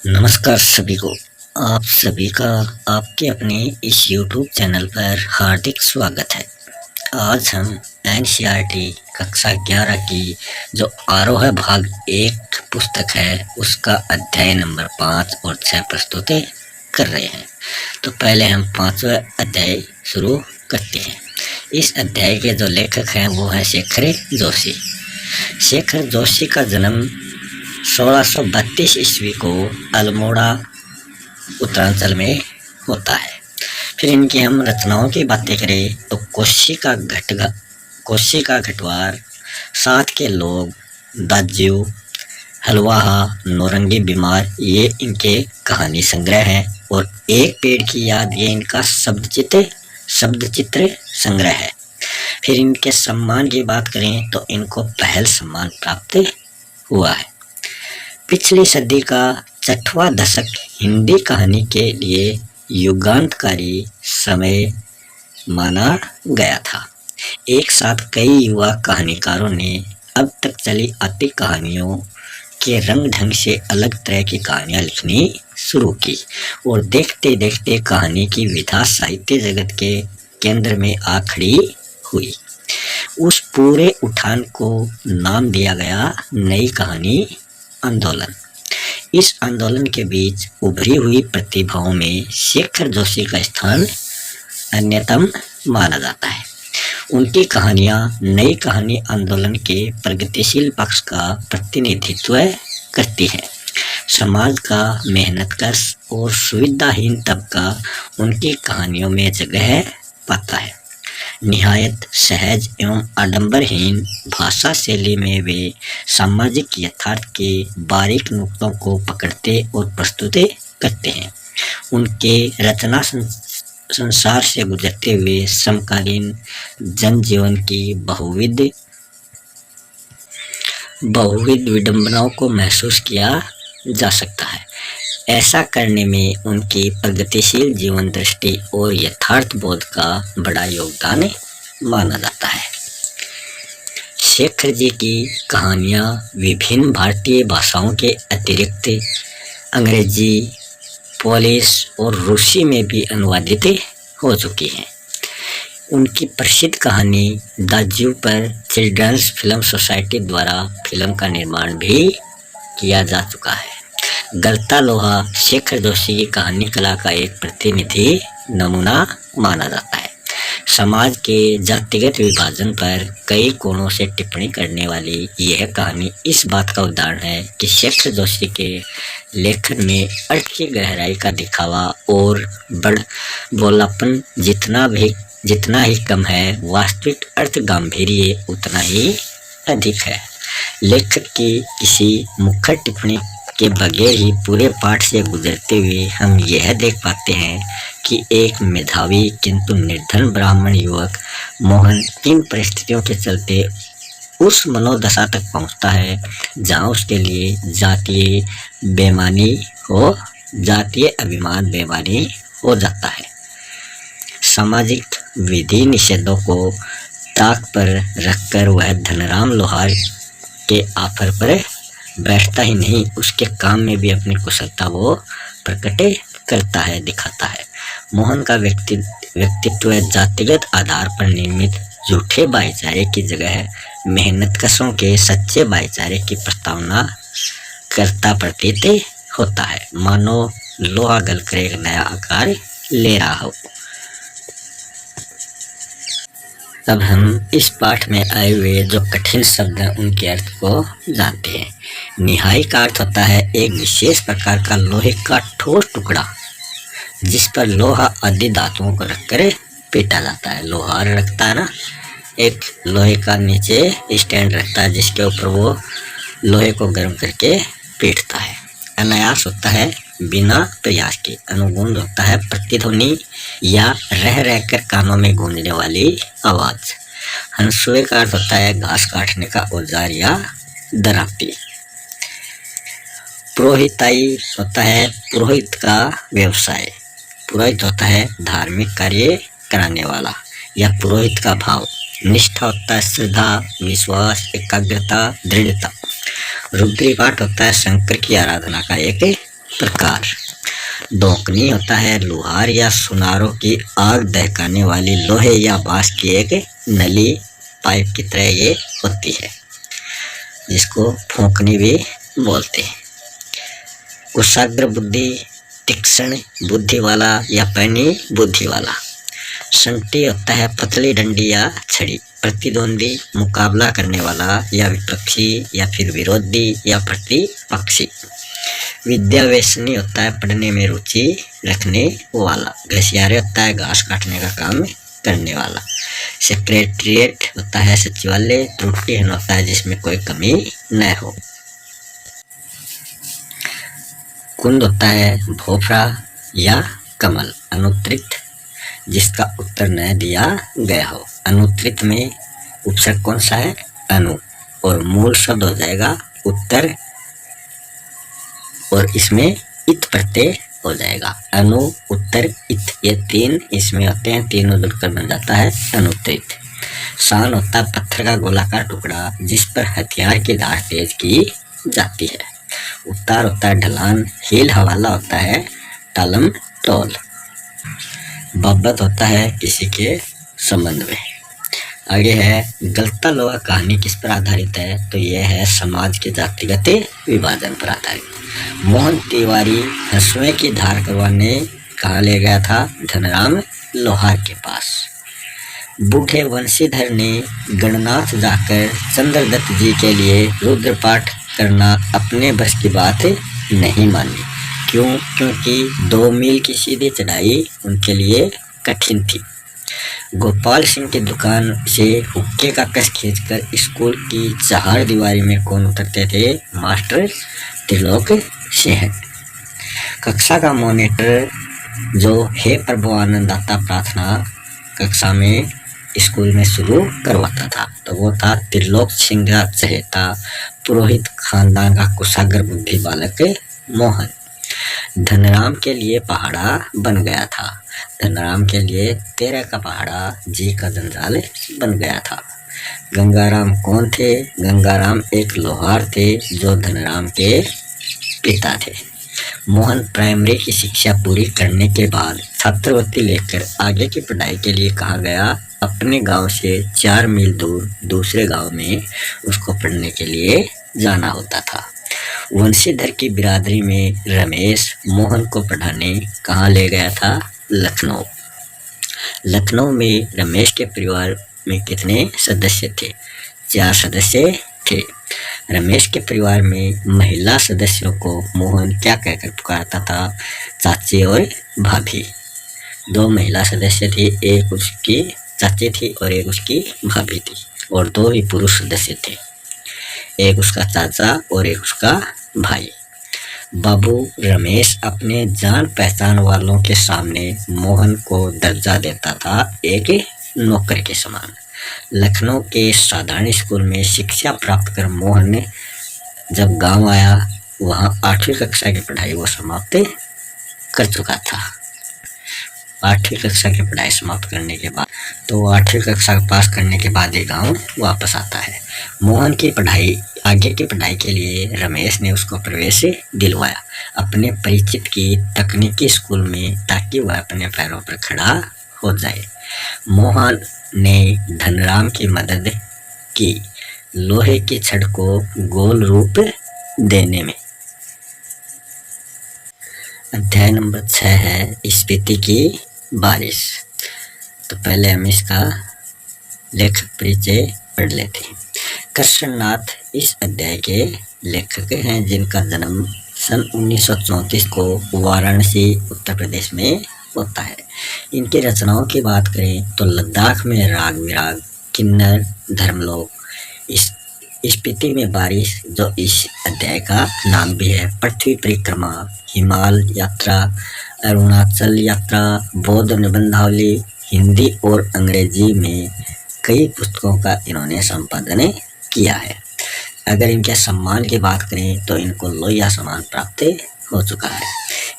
नमस्कार सभी को। आप सभी का आपके अपने इस YouTube चैनल पर हार्दिक स्वागत है। आज हम एनसीईआरटी कक्षा 11 की जो आरोह भाग 1 पुस्तक है उसका अध्याय नंबर 5 और 6 प्रस्तुत कर रहे हैं। तो पहले हम 5वां अध्याय शुरू करते हैं। इस अध्याय के जो लेखक हैं वो है शेखर जोशी। शेखर जोशी का जन्म 1632 ईस्वी को अल्मोड़ा उत्तरांचल में होता है। फिर इनकी हम रचनाओं की बातें करें तो कोशी का घटवार, साथ के लोग, दाज्यू, हलवाहा, नौरंगी बीमार, ये इनके कहानी संग्रह हैं। और एक पेड़ की याद, ये इनका शब्द चित्र संग्रह है। फिर इनके सम्मान की बात करें तो इनको पहल सम्मान प्राप्त हुआ है। पिछली सदी का 6वां दशक हिंदी कहानी के लिए युगांतकारी समय माना गया था। एक साथ कई युवा कहानीकारों ने अब तक चली आती कहानियों के रंग ढंग से अलग तरह की कहानियां लिखनी शुरू की और देखते देखते कहानी की विधा साहित्य जगत के केंद्र में आ खड़ी हुई। उस पूरे उठान को नाम दिया गया नई कहानी आंदोलन। इस आंदोलन के बीच उभरी हुई प्रतिभाओं में शेखर जोशी का स्थान अन्यतम माना जाता है। उनकी कहानियां नई कहानी आंदोलन के प्रगतिशील पक्ष का प्रतिनिधित्व करती है। समाज का मेहनतकश और सुविधाहीन तबका उनकी कहानियों में जगह पाता है। निहायत सहज एवं आडंबरहीन भाषा शैली में वे सामाजिक यथार्थ के बारीक नुक्तों को पकड़ते और प्रस्तुत करते हैं। उनके रचना संसार से गुजरते हुए समकालीन जनजीवन की बहुविध विडंबनाओं को महसूस किया जा सकता है। ऐसा करने में उनकी प्रगतिशील जीवन दृष्टि और यथार्थ बोध का बड़ा योगदान माना जाता है। शेखर जी की कहानियाँ विभिन्न भारतीय भाषाओं के अतिरिक्त अंग्रेजी, पोलिश और रूसी में भी अनुवादित हो चुकी हैं। उनकी प्रसिद्ध कहानी दाज्यू पर चिल्ड्रंस फिल्म सोसाइटी द्वारा फिल्म का निर्माण भी किया जा चुका है। गलता लोहा शेखर जोशी की कहानी कला का एक प्रतिनिधि नमूना माना जाता है। समाज के जातिगत विभाजन पर कई कोणों से टिप्पणी करने वाली यह कहानी इस बात का उदाहरण है कि शेखर जोशी के लेखन में अर्थ की गहराई का दिखावा और बड़ बोलापन जितना ही कम है, वास्तविक अर्थ गांभीर्य उतना ही अधिक है। लेखक की किसी मुखर टिप्पणी के बगैर ही पूरे पाठ से गुजरते हुए हम यह देख पाते हैं कि एक मेधावी किंतु निर्धन ब्राह्मण युवक मोहन किन परिस्थितियों के चलते उस मनोदशा तक पहुंचता है जहां उसके लिए जातीय अभिमान बेमानी हो जाता है। सामाजिक विधि निषेधों को ताक पर रखकर वह धनराम लोहार के आफर पर बैठता ही नहीं, उसके काम में भी अपनी कुशलता वो प्रकट करता है, दिखाता है। मोहन का व्यक्तित्व जातिगत आधार पर निर्मित झूठे भाईचारे की जगह मेहनतकशों के सच्चे भाईचारे की प्रस्तावना करता प्रतीत होता है, मानो लोहा गलकर एक नया आकार ले रहा हो। अब हम इस पाठ में आए हुए जो कठिन शब्द हैं उनके अर्थ को जानते हैं। निहाई का अर्थ होता है एक विशेष प्रकार का लोहे का ठोस टुकड़ा जिस पर लोहा आदि धातुओं को रखकर पीटा जाता है। लोहार रखता है ना, एक लोहे का नीचे स्टैंड रखता है जिसके ऊपर वो लोहे को गर्म करके पीटता है। अनायास होता है बिना प्रयास के। अनुगूंज होता है प्रतिध्वनि या रह रहकर कानों में गूंजने वाली आवाज। हंसुए का अर्थ होता है घास काटने का औजार या दराती। पुरोहिताई होता है पुरोहित का व्यवसाय। पुरोहित होता है धार्मिक कार्य कराने वाला या पुरोहित का भाव। निष्ठा होता है श्रद्धा, विश्वास, एकाग्रता, दृढ़ता। रुद्री पाठ होता है शंकर की आराधना का एक प्रकार। दोकनी होता है लोहार या सुनारों की आग दहकाने वाली लोहे या बांस की एक नली पाइप की तरह ये होती है, जिसको फूंकनी भी बोलते हैं। कुशाग्र बुद्धि, तीक्ष्ण बुद्धि वाला या पैनी बुद्धि वाला। संटी होता है पतली डंडी या छड़ी, प्रतिद्वंदी, मुकाबला करने वाला या विपक्षी या फिर विरोधी या प्रतिपक्षी। विद्या व्यसनी होता है पढ़ने में रुचि रखने वाला। घसियारे होता है घास काटने का काम करने वाला। सेक्रेटरिएट होता है सचिवालय। त्रुटिहीन होता है जिसमें कोई कमी न हो। कुंद होता है भोफरा या कमल। अनुत्तरित जिसका उत्तर न दिया गया हो। अनुत्तरित में उपसर्ग कौन सा है? अनु, और मूल शब्द हो जाएगा उत्तर, और इसमें इत प्रत्यय हो जाएगा। अनु, उत्तर, इत, ये तीन इसमें होते हैं, तीनों जुड़कर बन जाता है अनुत्तरित। शान होता है पत्थर का गोलाकार टुकड़ा जिस पर हथियार की धार तेज की जाती है। उतार होता है ढलान। हील हवाला होता है टालम टोल। बाबत होता है किसी के संबंध में। आगे है गलता लोहा कहानी किस पर आधारित है? तो यह है समाज के जातिगत विभाजन पर आधारित। मोहन तिवारी हंसुए की धार करवाने कहाँ ले गया था? धनराम लोहार के पास। बूढ़े वंशीधर ने गणनाथ जाकर चंद्रदत्त जी के लिए रुद्रपाठ करना अपने बस की बात नहीं मानी। क्यों? क्योंकि 2 मील की सीधी चढ़ाई उनके लिए कठिन थी। गोपाल सिंह की दुकान से हुक्के का कस खींचकर स्कूल की चार दीवारी में कौन उतरते थे? मास्टर त्रिलोक सिंह। कक्षा का मॉनिटर जो हे प्रभु आनंद दाता प्रार्थना कक्षा में स्कूल में शुरू करवाता था, तो वो था त्रिलोक सिंह का चहेता पुरोहित खानदान का कुशाग्र बुद्धि बालक मोहन। धनराम के लिए पहाड़ा बन गया था। धनराम के लिए 13 का पहाड़ा जी का जंजाल बन गया था। गंगाराम कौन थे? गंगाराम एक लोहार थे जो धनराम के पिता थे। मोहन प्राइमरी की शिक्षा पूरी करने के बाद छात्रवृत्ति लेकर आगे की पढ़ाई के लिए कहा गया। अपने गांव से 4 मील दूर दूसरे गांव में उसको पढ़ने के लिए जाना होता था। वंशीधर की बिरादरी में रमेश मोहन को पढ़ाने कहाँ ले गया था? लखनऊ। लखनऊ में रमेश के परिवार में कितने सदस्य थे? 4 सदस्य थे। रमेश के परिवार में महिला सदस्यों को मोहन क्या कहकर पुकारता था? चाची और भाभी। 2 महिला सदस्य थी, एक उसकी चाची थी और एक उसकी भाभी थी, और 2 ही पुरुष सदस्य थे, एक उसका चाचा और एक उसका भाई। बाबू रमेश अपने जान पहचान वालों के सामने मोहन को दर्जा देता था एक नौकर के समान। लखनऊ के साधारण स्कूल में शिक्षा प्राप्त कर मोहन ने जब गांव आया, वहां 8वीं कक्षा की पढ़ाई वो समाप्त कर चुका था। 8वीं कक्षा की पढ़ाई समाप्त करने के बाद तो 8वीं कक्षा पास करने के बाद ये गांव वापस आता है। मोहन की पढ़ाई आगे की पढ़ाई के लिए रमेश ने उसको प्रवेश दिलवाया अपने परिचित की तकनीकी स्कूल में, ताकि वह अपने पैरों पर खड़ा हो जाए। मोहन ने धनराम की मदद की लोहे की छड़ को गोल रूप देने में। अध्याय नंबर 6 है स्पीति की बारिश। तो पहले हम इसका लेखक परिचय पढ़ लेते हैं। कृष्णनाथ इस अध्याय के लेखक हैं, जिनका जन्म सन 1934 को वाराणसी उत्तर प्रदेश में होता है। इनकी रचनाओं की बात करें तो लद्दाख में राग विराग, किन्नर, धर्मलोक, स्पीति में बारिश जो इस अध्याय का नाम भी है, पृथ्वी परिक्रमा, हिमाल यात्रा, अरुणाचल यात्रा, बौद्ध निबंधावली, हिंदी और अंग्रेजी में कई पुस्तकों का इन्होंने संपादन किया है। अगर इनके सम्मान की बात करें तो इनको लोहिया सम्मान प्राप्त हो चुका है।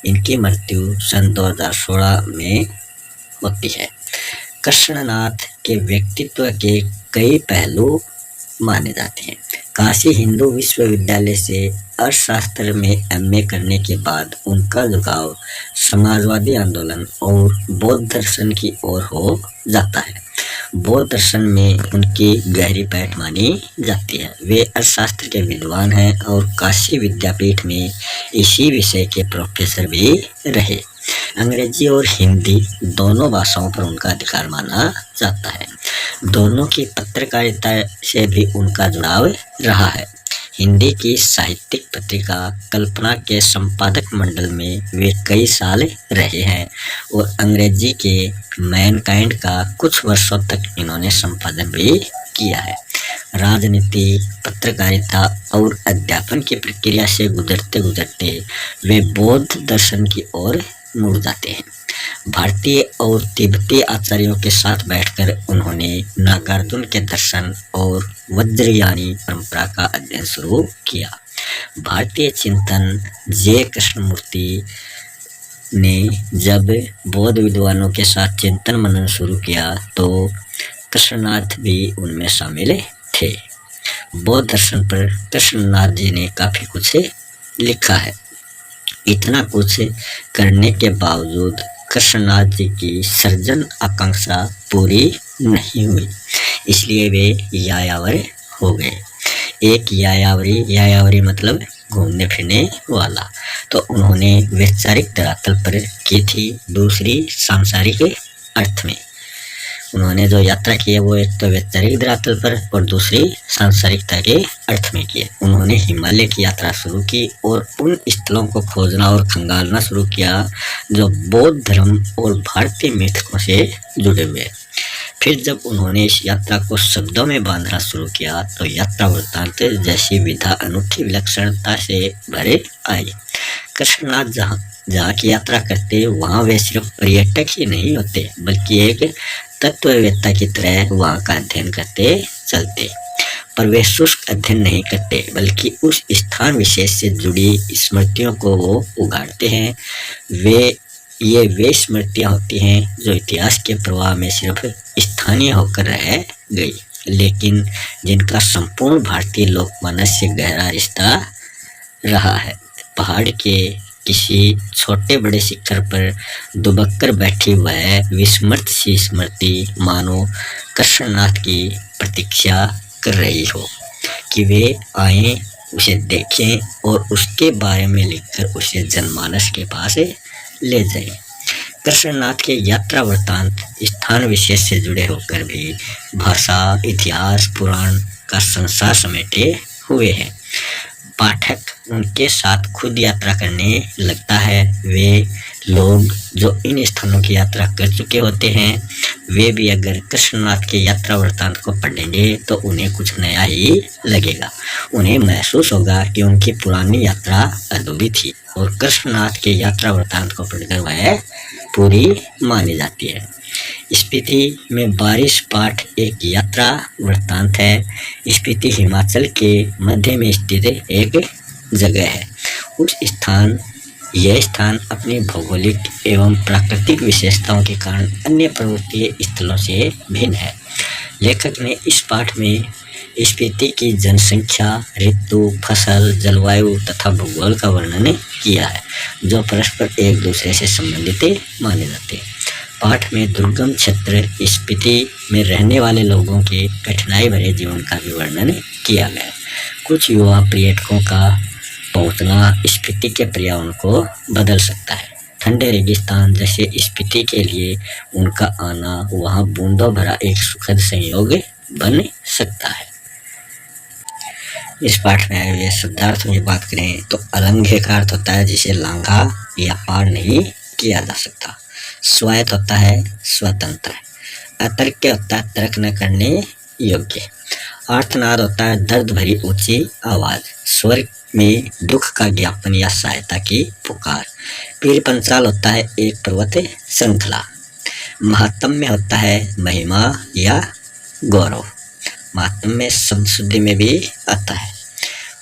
इनकी मृत्यु सन 2016 में होती है। कृष्णनाथ के व्यक्तित्व के कई पहलू माने जाते हैं। काशी हिंदू विश्वविद्यालय से अर्थशास्त्र में एमए करने के बाद उनका झुकाव समाजवादी आंदोलन और बौद्ध दर्शन की ओर हो जाता है। बौद्ध दर्शन में उनकी गहरी पैठ मानी जाती है। वे अर्थशास्त्र के विद्वान हैं और काशी विद्यापीठ में इसी विषय के प्रोफेसर भी रहे। अंग्रेजी और हिंदी दोनों भाषाओं पर उनका अधिकार माना जाता है। दोनों की पत्रकारिता से भी उनका जुड़ाव रहा है। हिंदी की साहित्यिक पत्रिका कल्पना के संपादक मंडल में वे कई साल रहे हैं और अंग्रेजी के मैनकाइंड का कुछ वर्षों तक इन्होंने संपादन भी किया है। राजनीति, पत्रकारिता और अध्यापन की प्रक्रिया से गुजरते गुजरते वे बौद्ध दर्शन की ओर मुड़ जाते हैं। भारतीय और तिब्बती आचार्यों के साथ बैठकर उन्होंने नागार्जुन के दर्शन और वज्रयानी परंपरा का अध्ययन शुरू किया। भारतीय चिंतन जे कृष्णमूर्ति ने जब बौद्ध विद्वानों के साथ चिंतन मनन शुरू किया तो कृष्णनाथ भी उनमें शामिल थे। बौद्ध दर्शन पर कृष्णनाथ जी ने काफी कुछ लिखा है। इतना कुछ करने के बावजूद कृष्णनाथ जी की सृजन आकांक्षा पूरी नहीं हुई, इसलिए वे यायावर हो गए। एक यायावरी मतलब घूमने फिरने वाला, तो उन्होंने वैचारिक धरातल पर की थी, दूसरी सांसारिक अर्थ में। उन्होंने जो यात्रा की है वो एक तो वैचारिक धरातल पर और दूसरी सांसारिकता के अर्थ में की है। उन्होंने हिमालय की यात्रा शुरू की और उन स्थलों को खोजना और खंगालना शुरू किया जो बौद्ध धर्म और भारतीय मिथकों से जुड़े हुए। फिर जब उन्होंने इस यात्रा को शब्दों में बांधना शुरू किया तो यात्रा वृत्तांत जैसी विधा अनूठी विलक्षणता से भरे आई। कृष्णनाथ जहाँ की यात्रा करते वहाँ वे सिर्फ पर्यटक ही नहीं होते बल्कि एक तत्ववेत्ता की तरह वहाँ का अध्ययन करते चलते। पर वे शुष्क अध्ययन नहीं करते बल्कि उस स्थान विशेष से जुड़ी स्मृतियों को वो उगाड़ते हैं। वे स्मृतियाँ होती हैं जो इतिहास के प्रवाह में सिर्फ स्थानीय होकर रह गई, लेकिन जिनका संपूर्ण भारतीय लोकमानस से गहरा रिश्ता रहा है। पहाड़ के किसी छोटे बड़े शिखर पर दुबक कर बैठी वह विस्मृत सी स्मृति मानो कृष्णनाथ की प्रतीक्षा कर रही हो कि वे आए, उसे देखें और उसके बारे में लिखकर उसे जनमानस के पास ले जाएं। कृष्णनाथ के यात्रा वृत्तांत स्थान विशेष से जुड़े होकर भी भाषा, इतिहास, पुराण का संसार समेटे हुए हैं। पाठक उनके साथ खुद यात्रा करने लगता है। वे लोग जो इन स्थानों की यात्रा कर चुके होते हैं वे भी अगर कृष्णनाथ के यात्रा वृत्तांत को पढ़ेंगे तो उन्हें कुछ नया ही लगेगा। उन्हें महसूस होगा कि उनकी पुरानी यात्रा अधूरी थी और कृष्णनाथ के यात्रा वृत्तांत को पढ़कर वह पूरी मानी जाती है। स्पीति में बारिश पाठ एक यात्रा वृत्तांत है। स्पीति हिमाचल के मध्य में स्थित एक जगह है। यह स्थान अपनी भौगोलिक एवं प्राकृतिक विशेषताओं के कारण अन्य पर्वतीय स्थलों से भिन्न है। लेखक ने इस पाठ में स्पीति की जनसंख्या, ऋतु, फसल, जलवायु तथा भूगोल का वर्णन किया है जो परस्पर एक दूसरे से संबंधित माने जाते हैं। पाठ में दुर्गम क्षेत्र स्पीति में रहने वाले लोगों के कठिनाई भरे जीवन का भी वर्णन किया गया है। कुछ युवा पर्यटकों का पहुंचना स्पीति के पर्यावरण को बदल सकता है। ठंडे रेगिस्तान जैसे स्पीति के लिए उनका आना वहां बूंदों भरा एक सुखद संयोग बन सकता है। इस पाठ में आए हुए शब्दार्थ में बात करें तो अलंघ्य का अर्थ होता है जिसे लांघा या पार नहीं किया जा सकता। स्वायत्त होता है स्वतंत्र। अतर्क्य होता है तर्क न करने योग्य। आर्तनाद होता है दर्द भरी ऊंची आवाज। स्वर में दुख का ज्ञापन या सहायता की पुकार। पीर पंचाल होता है एक पर्वत श्रृंखला। महात्म्य होता है महिमा या गौरव। महात्म्य शब्द शुद्धि में भी आता है।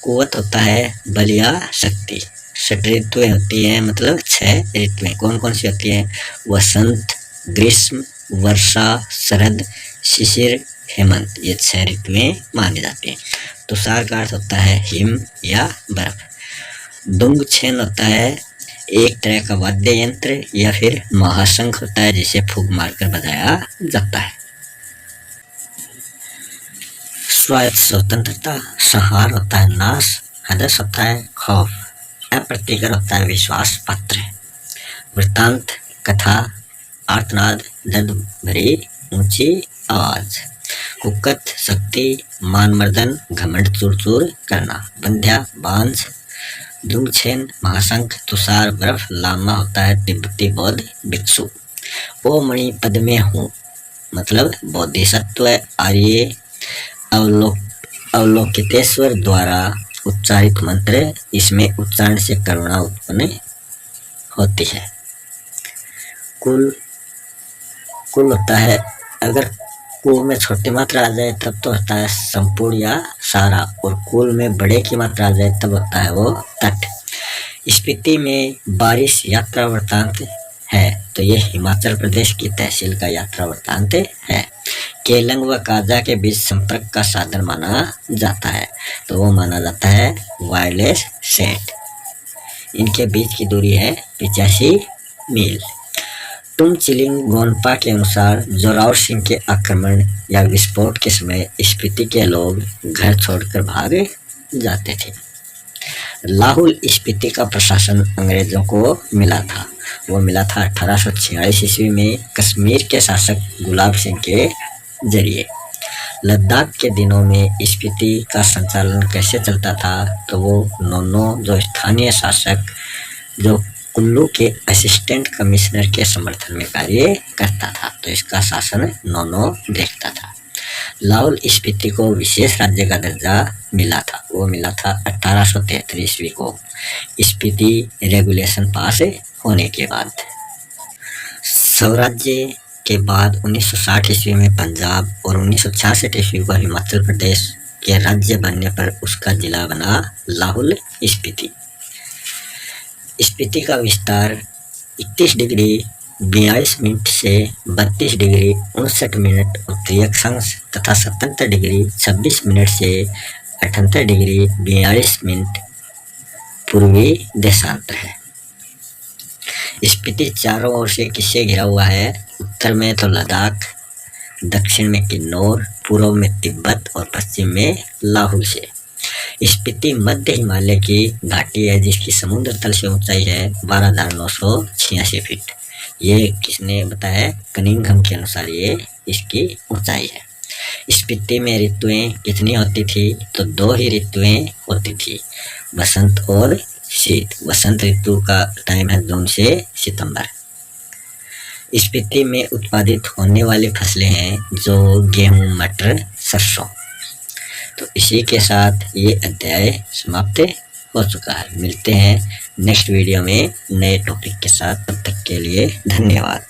कुवत होता है बल या शक्ति। षट ऋतुएं होती हैं मतलब 6 ऋतुएं कौन कौन सी होती हैं? वसंत, ग्रीष्म, वर्षा, शरद, शिशिर, हेमंत, ये 6 ऋतुएं मानी जाती हैं। तुषार का अर्थ होता है हिम या बर्फ। दुंगछेन होता है एक तरह का वाद्य यंत्र या फिर महाशंख होता है जिसे फूंक मारकर बजाया जाता है। स्वायत्त स्वतंत्रता। संहार होता है नाश। हदस होता है खौफ। अप्रतिकर होता है विश्वास पात्र। वृत्तांत कथा, आर्तनाद, दर्द भरी ऊंची आवाज। कुकत शक्ति, मानमर्दन, घमंड चूर चूर करना। बंध्या बांझ। दुंगछेन महाशंख, तुषार बर्फ, लामा होता है तिब्बती बौद्ध भिक्षु। ओ मणि पद में हूँ मतलब बोधिसत्व आर्य अवलोकितेश्वर द्वारा उच्चारित मंत्र। इसमें उच्चारण से करुणा उत्पन्न होती है। कुल होता है, अगर कुल में छोटी मात्रा आ जाए तब तो होता है संपूर्ण या सारा, और कुल में बड़े की मात्रा आ जाए तब होता है वो तट। स्पीति में बारिश यात्रा वृत्तांत है तो ये हिमाचल प्रदेश की तहसील का यात्रा वृत्तांत है। केलंग व काजा के बीच संपर्क का साधन माना जाता है तो वो माना जाता है वायरलेस सेट। इनके बीच की दूरी है 85 मील। तुम चिलिंग गोनपा के अनुसार जोरावर सिंह के आक्रमण या विस्फोट के समय स्पीति के लोग घर छोड़कर भाग जाते थे। लाहुल स्पीति का प्रशासन अंग्रेजों को मिला था। वो मिला था 1846 ईस्वी में कश्मीर के शासक गुलाब सिंह के जरिए। लद्दाख के दिनों में स्पीति का संचालन कैसे चलता था तो वो नोनो जो स्थानीय शासक जो कुल्लू के असिस्टेंट कमिश्नर के समर्थन में कार्य करता था तो इसका शासन नोनो देखता था। लाहौल स्पीति को विशेष राज्य का दर्जा मिला था। वो मिला था 1873 ईस्वी को स्पीति रेगुलेशन पास होने के बाद। स्वराज्य के बाद 1960 ईस्वी में पंजाब और 1966 ईस्वी को हिमाचल प्रदेश के राज्य बनने पर उसका जिला बना लाहौल स्पीति। स्पीति का विस्तार 31 डिग्री 42 मिनट से 32 डिग्री 59 मिनट उत्तरी अक्षांश तथा 77 डिग्री 26 मिनट से 78 डिग्री 42 मिनट पूर्वी देशांतर है। स्पीति चारों ओर से किससे घिरा हुआ है? उत्तर में तो लद्दाख, दक्षिण में किन्नौर, पूर्व में तिब्बत और पश्चिम में लाहौल से। स्पीति मध्य हिमालय की घाटी है जिसकी समुद्र तल से ऊंचाई है 12,986 फीट। ये किसने बताया? कनिंघम के अनुसार ये इसकी ऊंचाई है। स्पीति में ऋतुएं कितनी होती थी? तो 2 ही ऋतुएं होती थी, बसंत और शीत। वसंत ऋतु का टाइम है जून से सितंबर। स्पीति में उत्पादित होने वाली फसलें हैं जो गेहूं, मटर, सरसों। तो इसी के साथ ये अध्याय समाप्त हो चुका है। मिलते हैं नेक्स्ट वीडियो में नए टॉपिक के साथ। तब तक के लिए धन्यवाद।